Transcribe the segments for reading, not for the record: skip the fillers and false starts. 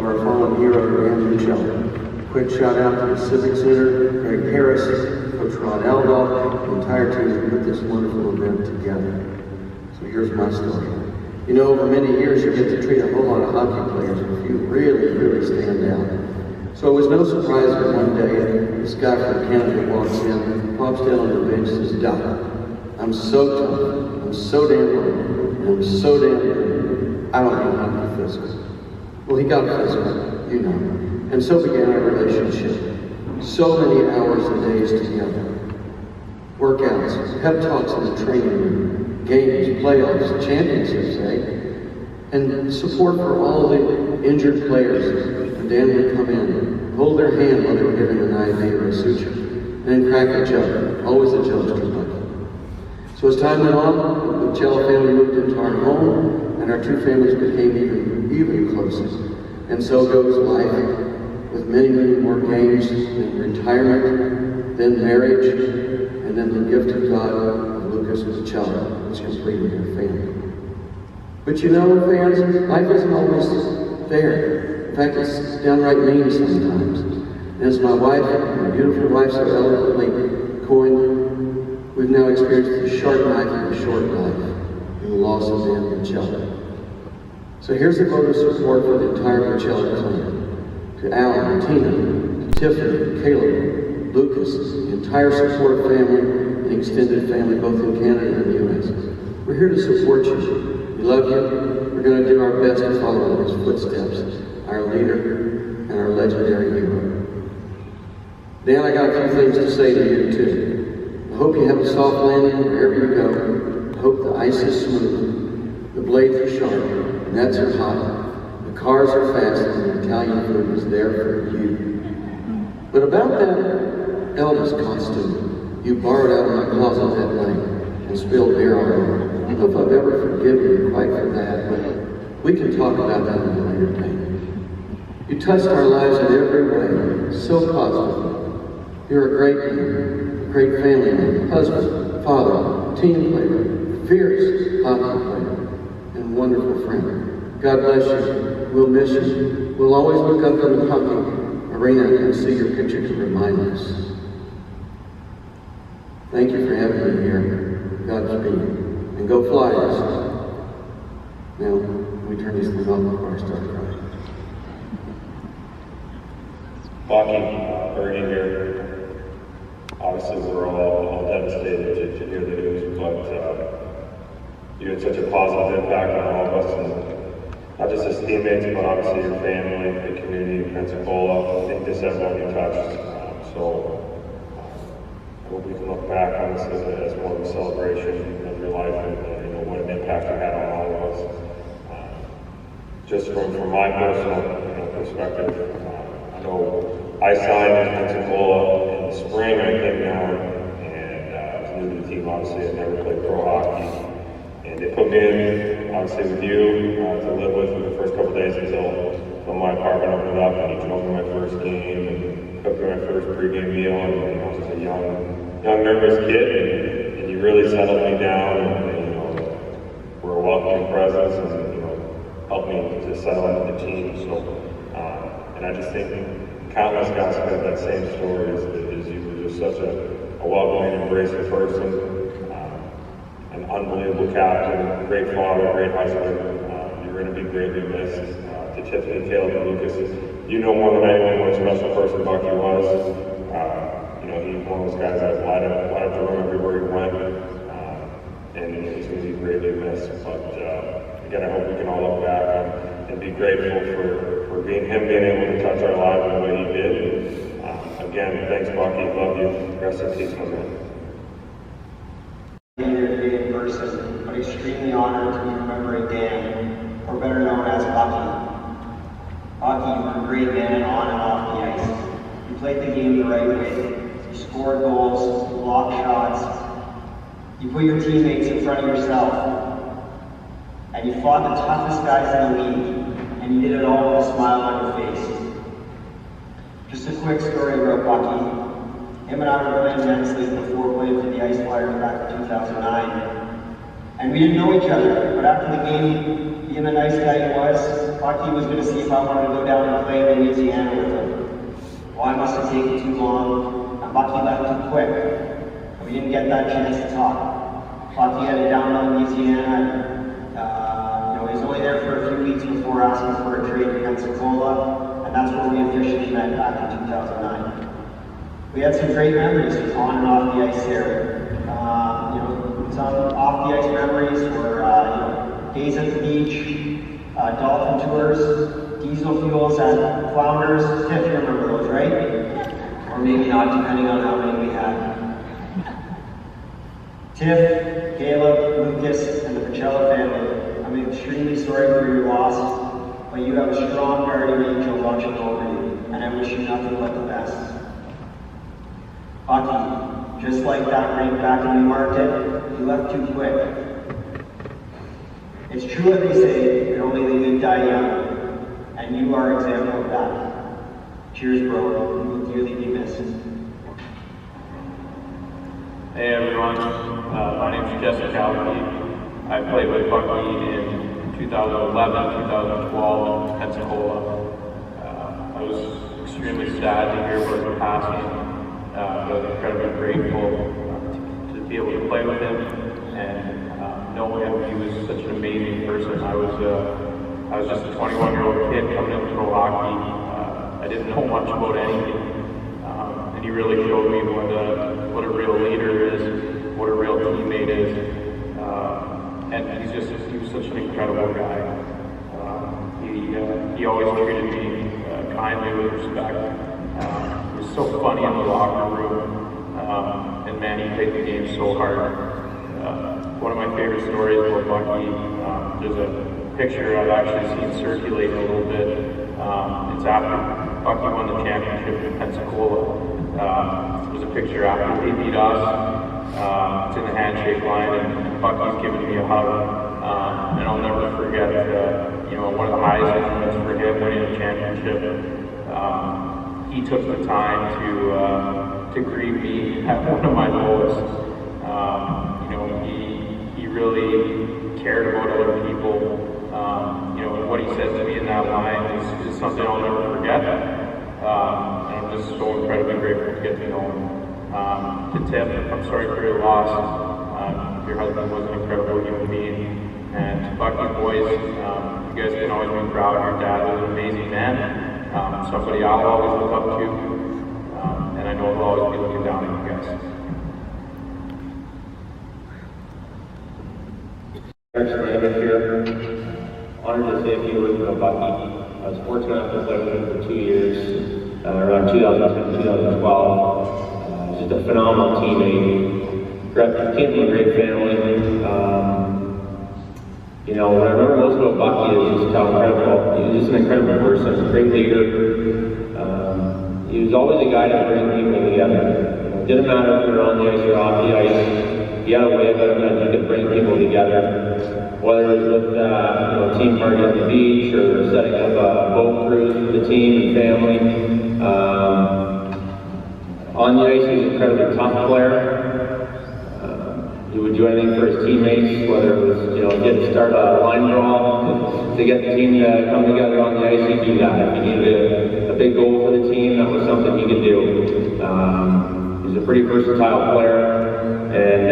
of our fallen hero, Dan Buccella. Quick shout out to the Civic Center, Greg Harris, Coach Rod Eldahl, the entire team that put this wonderful event together. So here's my story. You know, over many years you get to treat a whole lot of hockey players, and a few really stand out. So it was no surprise that one day, this guy from Canada walks in, pops down on the bench, and says, "Doc, I'm so tough, I'm so damn good, and I'm so damn good, I don't know how to be physical." Well, he got physical, you know, and so began our relationship. So many hours and days together. Workouts, pep talks in the training room, games, playoffs, championships, and support for all the injured players. And Dan would come in, hold their hand while they were giving an IV or a suture, and then crack a joke, always a jokester, Bucky. So as time went on, the Buccella family moved into our home, and our two families became even closer. And so goes life, with many more games, then retirement, then marriage, and then the gift of God of Lucas Buccella, which completed our family. But you know, fans, life isn't always fair. In fact, it's downright mean sometimes. And as my wife, my beautiful wife, so eloquently coined, we've now experienced the sharp knife of a short life and the loss of Dan Buccella. So here's a vote of support for the entire Buccella clan. To Al and Tina, to Tiffany, Caleb, Lucas, the entire support family and extended family, both in Canada and the U.S. We're here to support you. We love you. We're going to do our best to follow in his footsteps, our leader and our legendary hero. Dan, I got a few things to say to you too. I hope you have a soft landing wherever you go. I hope the ice is smooth, the blades are sharp, the nets are hot. The cars are fast and the Italian food is there for you. But about that Elvis costume you borrowed out of my closet that night and spilled beer all over. I don't know if I've ever forgiven you quite for that, but we can talk about that in a later day. You touched our lives in every way, so positively. You're a great man, a great family man, husband, father, team player, fierce hockey player, and wonderful friend. God bless you. We'll miss you. We'll always look up in the hockey arena and see your picture to remind us. Thank you for having me here. Godspeed. And go Flyers. Now, we turn these things off before I start crying. Bucky, Bergin here. Obviously, we're all devastated to hear the news, but you had such a positive impact on all of us. And not just as teammates, but obviously your family, the community in Pensacola. I think this everyone you touched. So I hope we can look back on this as more of a celebration of your life and what an impact you had on all of us. Just from my personal perspective, I know I signed in Pensacola in the spring. I came down and I was new to the team. Obviously, I never played pro hockey. And they put me in, obviously with you, to live with for the first couple days until my apartment opened up and you drove me my first game and cooked me my first pregame meal. And I was just a young nervous kid, and you really settled me down and were a welcoming presence and helped me to settle into the team. So, and I just think countless guys have had that same story as you were just such a welcoming, embracing person. An unbelievable captain, great father, great husband. You're going to be greatly missed. To Tiffany, Caleb, and Lucas, you know more than anyone what a special person Bucky was. He's one of those guys that light up the room everywhere he went, and he's going to be greatly missed. But again, I hope we can all look back and be grateful for him being able to touch our lives the way he did. Again, thanks, Bucky. Love you. Rest in peace, my man. In person, but extremely honored to be remembering Dan, or better known as Bucky. Bucky, you were a great man on and off the ice. You played the game the right way. You scored goals, blocked shots. You put your teammates in front of yourself. And you fought the toughest guys in the league, and you did it all with a smile on your face. Just a quick story about Bucky. Him and I were playing immensely before playing for the Ice Flyers back in 2009. And we didn't know each other, but after the game, being the nice guy he was, Bucky was going to see if I wanted to go down and play in Louisiana with him. Well, I must have taken too long, and Bucky left too quick. We didn't get that chance to talk. Bucky headed down to Louisiana. He was only there for a few weeks before asking for a trade to Pensacola, and that's where we officially met back in 2009. We had some great memories on and off the ice there. Some off the ice memories were days at the beach, dolphin tours, diesel fuels at Flounders. Tiff, you remember those, right? Or maybe not, depending on how many we had. Tiff, Caleb, Lucas, and the Buccella family, I'm extremely sorry for your loss, but you have a strong guardian angel watching over you, and I wish you nothing but the best. Bucky, just like that rink back in Newmarket, you left too quick. It's true what they say, that only the good die young, and you are an example of that. Cheers, bro. You will dearly be missed. Hey everyone, my name is Kallechy. I played with Bucky in 2011, 2012 in Pensacola. I was extremely sad to hear about his passing. I was incredibly grateful to be able to play with him and know him. He was such an amazing person. I was just a 21-year-old kid coming into pro hockey. I didn't know much about anything, and he really showed me what a real leader is, what a real teammate is, and he was such an incredible guy. He always treated me kindly with respect. He was so funny in the locker room, and man, he played the game so hard. One of my favorite stories about Bucky, there's a picture I've actually seen circulate a little bit. It's after Bucky won the championship in Pensacola. There's a picture after they beat us. It's in the handshake line, and Bucky's giving me a hug. And I'll never forget, one of the highest moments for him winning the championship. He took the time to greet me at one of my lowest. He really cared about other people. And what he said to me in that line is something I'll never forget. And I'm just so incredibly grateful to get to know him. To Tiff, I'm sorry for your loss. Your husband was an incredible human being. And to Bucky boys, you guys can always be proud. Your dad was an amazing man. Somebody I'll always look up to, and I know he'll always be looking down at you guys. Erik Stoyanovich here. Honored to say a few words about Bucky. I was fortunate enough to play with him for 2 years, around 2010, 2012. Just a phenomenal teammate. Came from a great family. What I remember most about Bucky is just how incredible, he was just an incredible person, a great leader. He was always a guy to bring people together. It didn't matter if you were on the ice or off the ice. He had a way about him that he could bring people together. Whether it was with a team party at the beach or setting up a boat cruise for the team and family. On the ice, he was an incredibly tough player. He would do anything for his teammates, whether it was, start a line draw to get the team to come together on the ice, he'd do that. If he needed a big goal for the team, that was something he could do. He's a pretty versatile player, and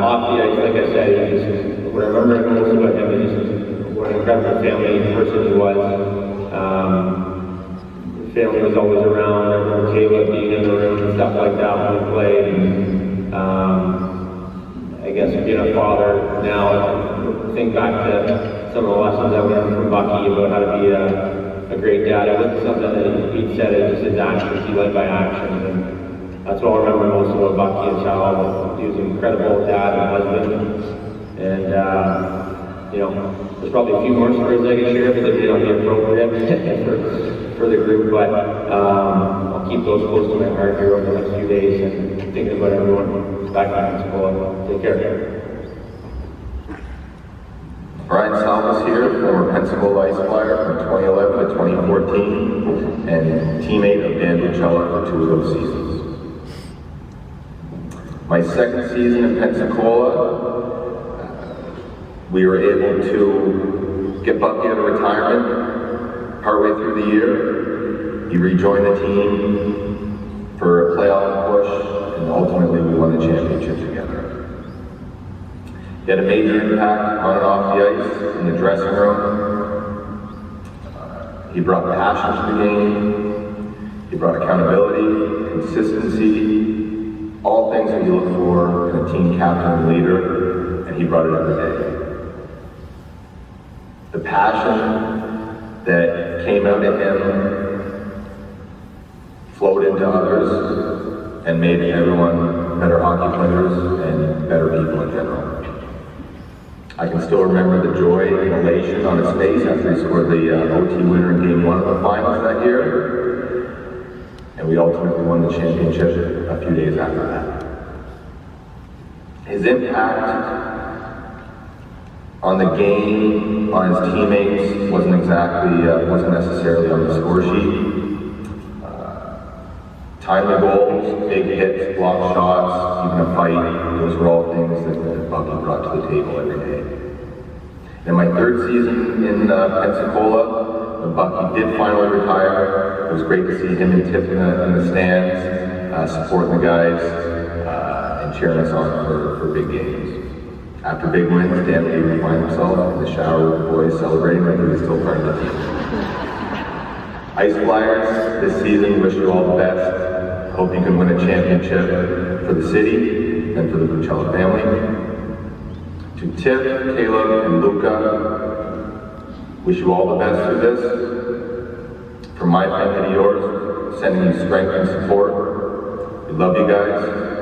off the ice, like I said, what I remember most about him is just what an incredible family person he was. His family was always around. I remember Caleb being in the room and stuff like that when we played. And, I guess being a father now, I think back to some of the lessons I learned from Bucky about how to be a great dad. It wasn't something that he'd said, it was just his actions. He led by actions, and that's what I remember most about Bucky as a child. He was an incredible dad and husband, and there's probably a few more stories I could share, but they may not be appropriate for the group, but I'll keep those close to my heart here over the next few days and thinking about everyone back in Pensacola. Take care. Ryan Salvis here, former Pensacola Ice Flyer from 2011 to 2014, and teammate of Dan Buccella for 2 of those seasons. My second season in Pensacola, we were able to get Bucky out of retirement. Partway through the year, he rejoined the team for a playoff push, and ultimately we won the championship together. He had a major impact on and off the ice, in the dressing room. He brought passion to the game. He brought accountability, consistency, all things that you look for in a team captain and leader, and he brought it every day. The passion that came out of him flowed into others and made everyone better hockey players and better people in general. I can still remember the joy and elation on his face after he scored the OT winner in Game 1 of the finals that year. And we ultimately won the championship a few days after that. His impact on the game, on his teammates, wasn't necessarily on the score sheet. Timely goals, big hits, blocked shots, even a fight, those were all things that Bucky brought to the table every day. In my third season in Pensacola, when Bucky did finally retire, it was great to see him and Tiff in the stands, supporting the guys, and cheering us on for big games. After big wins, Dan would even find himself in the shower with the boys celebrating like he was still part of the team. Ice Flyers, this season, wish you all the best. Hope you can win a championship for the city and for the Buccella family. To Tiff, Caleb, and Luca, wish you all the best through this. From my family to yours, sending you strength and support. We love you guys.